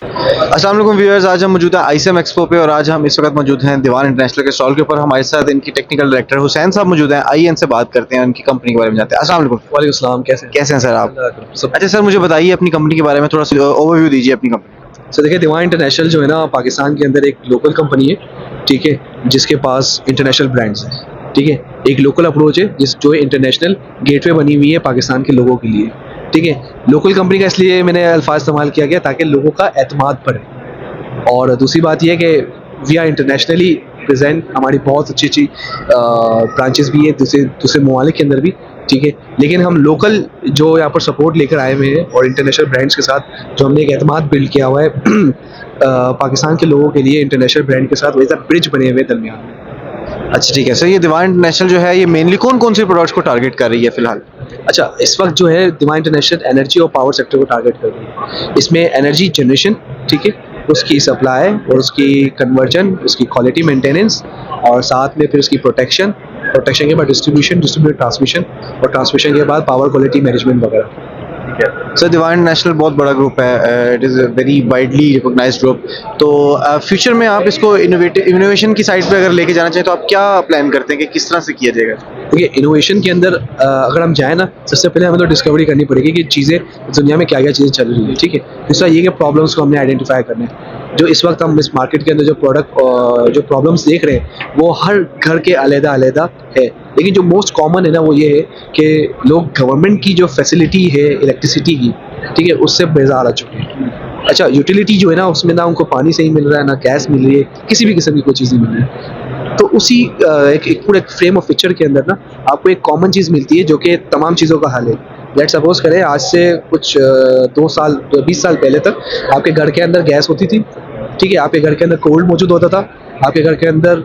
अस्सलाम वालेकुम व्यूअर्स, आज हम मौजूद हैं आईसीएम एक्सपो पे और आज हम इस वक्त मौजूद हैं दीवान इंटरनेशनल के स्टॉल के ऊपर। हमारे साथ इनकी टेक्निकल डायरेक्टर हुसैन साहब मौजूद हैं। आइए इनसे बात करते हैं, उनकी कंपनी के बारे में जानते हैं। अस्सलाम वालेकुम। वालेकुम सलाम। कैसे हैं सर आप? सब अच्छा सर, मुझे बताइए अपनी कंपनी के बारे में थोड़ा सा ओवरव्यू दीजिए अपनी कंपनी। सर देखिए, दीवान इंटरनेशनल जो है ना पाकिस्तान के अंदर एक लोकल कंपनी है, ठीक है, जिसके पास इंटरनेशनल ब्रांड्स हैं, ठीक है। एक लोकल अप्रोच है जो इंटरनेशनल गेटवे बनी हुई है पाकिस्तान के लोगों के लिए, ठीक है। लोकल कंपनी का इसलिए मैंने अल्फाज इस्तेमाल किया गया ताकि लोगों का एतमाद बढ़े। और दूसरी बात यह है कि वी आर इंटरनेशनली प्रेजेंट, हमारी बहुत अच्छी अच्छी ब्रांचेस भी है दूसरे दूसरे ममालिक के अंदर भी, ठीक है। लेकिन हम लोकल जो यहाँ पर सपोर्ट लेकर आए हुए हैं और इंटरनेशनल ब्रांड्स के साथ जो हमने एक एतमाद बिल्ड किया हुआ है पाकिस्तान के लोगों के लिए इंटरनेशनल ब्रांड के साथ, वैसा ब्रिज बने हुए दरमियान में। अच्छा ठीक है सर, ये दीवान इंटरनेशनल जो है ये मेनली कौन कौन से प्रोडक्ट्स को टारगेट कर रही है फिलहाल? अच्छा, इस वक्त जो है दीवान इंटरनेशनल एनर्जी और पावर सेक्टर को टारगेट कर रही है। इसमें एनर्जी जनरेशन, ठीक है, उसकी सप्लाई और उसकी कन्वर्जन, उसकी क्वालिटी मेंटेनेंस और साथ में फिर उसकी प्रोटेक्शन, प्रोटेक्शन के बाद डिस्ट्रीब्यूट ट्रांसमिशन और ट्रांसमिशन के बाद पावर क्वालिटी मैनेजमेंट वगैरह। सर दीवान इंटरनेशनल बहुत बड़ा ग्रुप है, it is a very widely recognised group. तो फ्यूचर में आप इसको इनोवेशन की साइड पे अगर लेके जाना चाहें तो आप क्या प्लान करते हैं कि किस तरह से किया जाएगा? देखिए, इनोवेशन के अंदर अगर हम जाएँ ना, सबसे पहले हमें तो डिस्कवरी करनी पड़ेगी कि चीज़ें दुनिया में क्या क्या चीज़ें चल रही है, ठीक है। दूसरा ये कि प्रॉब्लम्स को हमने आइडेंटिफाई करना है। जो इस वक्त हम इस मार्केट के अंदर जो जो प्रॉब्लम्स देख रहे हैं वो हर घर के अलग-अलग है, लेकिन जो मोस्ट कॉमन है ना वो ये है कि लोग गवर्नमेंट की जो फैसिलिटी है इलेक्ट्रिसिटी की, ठीक है, उससे बेजार आ चुके हैं। अच्छा, यूटिलिटी जो है ना उसमें ना उनको पानी सही मिल रहा है, ना गैस मिल रही है, किसी भी किस्म की कोई चीज़ नहीं मिल रही है। तो उसी एक पूरे फ्रेम ऑफ पिक्चर के अंदर ना आपको एक कॉमन चीज़ मिलती है जो कि तमाम चीज़ों का हल है। लेट्स सपोज करें आज से कुछ 2 साल 20 साल पहले तक आपके घर के अंदर गैस होती थी, ठीक है, आपके घर के अंदर कोल्ड मौजूद होता था, आपके घर के अंदर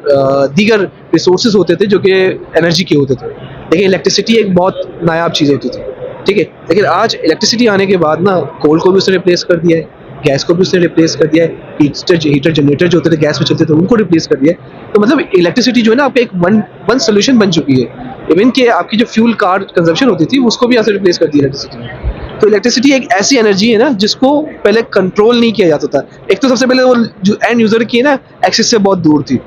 दीगर रिसोर्सेज होते थे जो कि एनर्जी के होते थे, लेकिन इलेक्ट्रिसिटी एक बहुत नायाब चीज़ होती थी, ठीक है। लेकिन आज इलेक्ट्रिसिटी आने के बाद ना कोल को भी उसने रिप्लेस कर दिया है, गैस को भी उसने रिप्लेस कर दिया है, हीटर जनरेटर जो होते थे गैस में चलते थे उनको रिप्लेस कर दिया है। तो मतलब इलेक्ट्रिसिटी जो है ना आपका एक वन सोल्यूशन बन चुकी है। इवन कि आपकी जो फ्यूल कार कंजम्पशन होती थी उसको भी यहाँ से रिप्लेस कर दिया इलेक्ट्रिसिटी ने। तो इलेक्ट्रिसिटी एक ऐसी एनर्जी है ना जिसको पहले कंट्रोल नहीं किया जाता था। एक तो सबसे पहले वो जो एंड यूजर की है ना एक्सेस से बहुत दूर थी,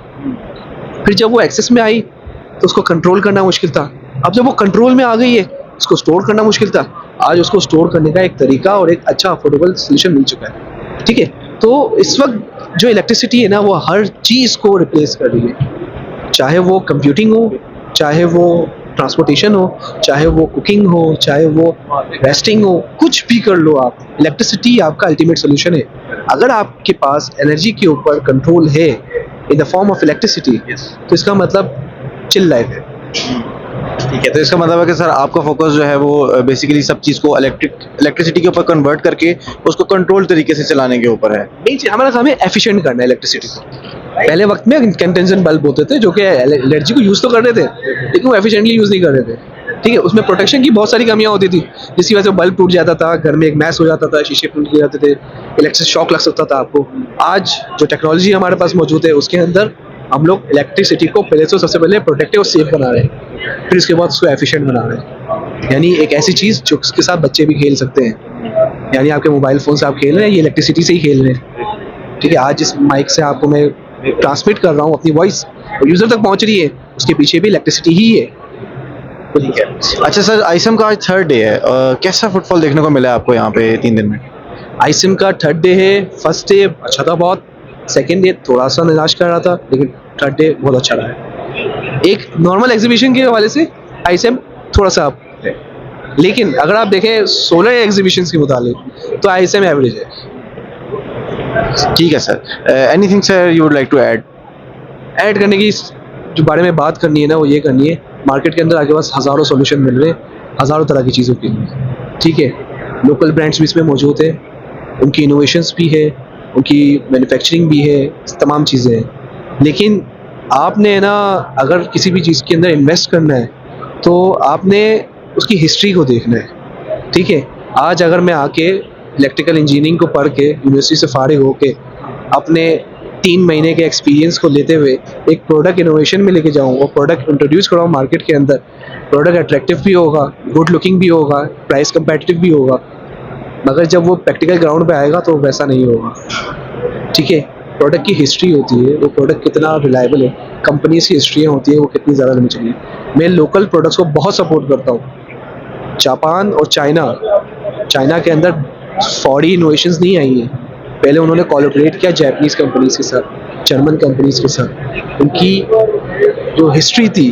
फिर जब वो एक्सेस में आई तो उसको कंट्रोल करना मुश्किल था। अब जब वो कंट्रोल में आ गई है उसको स्टोर करना मुश्किल था। आज उसको स्टोर करने का एक तरीका और एक अच्छा अफोर्डेबल सोल्यूशन मिल चुका है, ठीक है। तो इस वक्त जो इलेक्ट्रिसिटी है ना वो हर चीज़ को रिप्लेस कर रही है, चाहे वो कंप्यूटिंग हो, चाहे वो ट्रांसपोर्टेशन हो, चाहे वो कुकिंग हो, चाहे वो रेस्टिंग हो, कुछ भी कर लो आप, इलेक्ट्रिसिटी आपका अल्टीमेट सोल्यूशन है। अगर आपके पास एनर्जी के ऊपर कंट्रोल है in the form of electricity, तो इसका मतलब चिल लाइफ है। ठीक है, तो इसका मतलब है कि सर आपका फोकस जो है वो बेसिकली सब चीज़ को इलेक्ट्रिसिटी के ऊपर कन्वर्ट करके उसको कंट्रोल तरीके से चलाने के ऊपर है। मेन चीज़ हमारा काम है एफिशिएंट करना है इलेक्ट्रिसिटी को। पहले वक्त में इंकैंडेसेंट बल्ब होते थे जो कि एनर्जी को यूज़ तो कर रहे थे लेकिन वो एफिशिएंटली यूज़ नहीं कर रहे थे, ठीक है। उसमें प्रोटेक्शन की बहुत सारी कमियां होती थी जिसकी वजह से बल्ब टूट जाता था, घर में एक मैस हो जाता था, शीशे टूट जाते थे, इलेक्ट्रिक शॉक लग सकता था आपको। आज जो टेक्नोलॉजी हमारे पास मौजूद है उसके अंदर हम लोग इलेक्ट्रिसिटी को पहले तो सबसे पहले प्रोटेक्टिव और सेफ बना रहे हैं, फिर उसके बाद उसको एफिशिएंट बना रहे हैं। यानी एक ऐसी चीज़ जो उसके साथ बच्चे भी खेल सकते हैं, यानी आपके मोबाइल फ़ोन से आप खेल रहे हैं ये इलेक्ट्रिसिटी से ही खेल रहे हैं, ठीक है। आज इस माइक से आपको मैं ट्रांसमिट कर रहा हूँ अपनी वॉइस और यूज़र तक पहुँच रही है, उसके पीछे भी इलेक्ट्रिसिटी ही है। ठीक है। अच्छा सर, आईसीएम का आज थर्ड डे है, कैसा फुटफॉल देखने को मिला है आपको यहाँ पे 3 दिन में? आईसिम का थर्ड डे है। फर्स्ट डे अच्छा था बहुत, सेकेंड डे थोड़ा सा निराश कर रहा था, लेकिन थर्ड डे बहुत अच्छा रहा है। एक नॉर्मल एग्जीबिशन के हवाले से आईसिम थोड़ा सा अप है, लेकिन अगर आप देखें सोलर एग्जीबिशन के मुताबिक तो आईसिम एवरेज है। ठीक है sir, anything sir you would like to add? Add करने की जो बारे में बात करनी है ना वो ये करनी है, मार्केट के अंदर आपके पास हज़ारों सोल्यूशन मिल रहे हैं हज़ारों तरह की चीज़ों के लिए, ठीक है। लोकल ब्रांड्स भी इसमें मौजूद है, उनकी इनोवेशंस भी है, उनकी मैन्युफैक्चरिंग भी है, तमाम चीज़ें हैं। लेकिन आपने ना अगर किसी भी चीज़ के अंदर इन्वेस्ट करना है तो आपने उसकी हिस्ट्री को देखना है, ठीक है। आज अगर मैं आके इलेक्ट्रिकल इंजीनियरिंग को पढ़ के यूनिवर्सिटी से फारिग होके अपने 3 महीने के एक्सपीरियंस को लेते हुए एक प्रोडक्ट इनोवेशन में लेके जाऊँ और प्रोडक्ट इंट्रोड्यूस कराऊँ मार्केट के अंदर, प्रोडक्ट अट्रैक्टिव भी होगा, गुड लुकिंग भी होगा, प्राइस कंपेटिटिव भी होगा, मगर जब वो प्रैक्टिकल ग्राउंड पे आएगा तो वैसा नहीं होगा, ठीक है। प्रोडक्ट की हिस्ट्री होती है, वो प्रोडक्ट कितना रिलायबल है, कंपनीज की हिस्ट्रियाँ होती है वो कितनी ज़्यादा लंबी चली है। मैं लोकल प्रोडक्ट्स को बहुत सपोर्ट करता हूँ। जापान और चाइना के अंदर फॉरी इनोवेशंस नहीं आई हैं। पहले उन्होंने कोलैबोरेट किया जापानीज़ कंपनीज के साथ, जर्मन कंपनीज के साथ। उनकी जो हिस्ट्री थी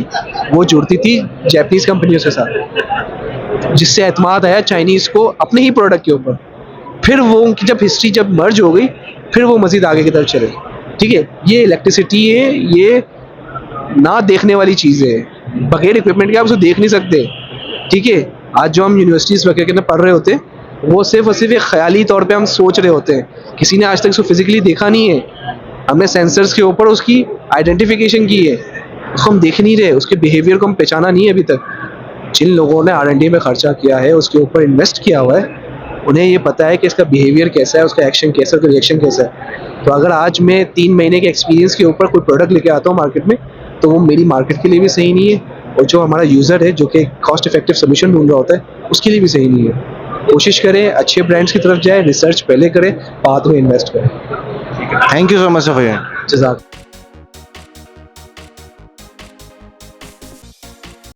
वो जुड़ती थी जापानीज़ कंपनियों के साथ, जिससे एतमाद आया चाइनीज़ को अपने ही प्रोडक्ट के ऊपर। फिर वो उनकी जब हिस्ट्री जब मर्ज हो गई, फिर वो मज़ीद आगे की तरफ चले, ठीक है। ये इलेक्ट्रिसिटी है, ये ना देखने वाली चीज़ है, बगैर इक्विपमेंट के आप उसे देख नहीं सकते, ठीक है। आज जो हम यूनिवर्सिटीज़ वगैरह के अंदर पढ़ रहे होते हैं, वो सिर्फ और सिर्फ एक ख्याली तौर पे हम सोच रहे होते हैं, किसी ने आज तक उसको फिजिकली देखा नहीं है। हमने सेंसर्स के ऊपर उसकी आइडेंटिफिकेशन की है, उसको हम देख नहीं रहे, उसके बिहेवियर को हम पहचाना नहीं है अभी तक। जिन लोगों ने R&D में खर्चा किया है, उसके ऊपर इन्वेस्ट किया हुआ है, उन्हें ये पता है कि इसका बिहेवियर कैसा है, उसका एक्शन कैसा है, उसका रिएक्शन कैसा है। तो अगर आज मैं 3 महीने के एक्सपीरियंस के ऊपर कोई प्रोडक्ट लेके आता हूँ मार्केट में, तो वो मेरी मार्केट के लिए भी सही नहीं है, और जो हमारा यूज़र है जो कि कॉस्ट इफेक्टिव सोल्यूशन ढूंढ रहा होता है, उसके लिए भी सही नहीं है। कोशिश करें अच्छे ब्रांड्स की तरफ जाए, रिसर्च पहले करें, बाद में इन्वेस्ट करें। Thank you so much for your जज़ाक।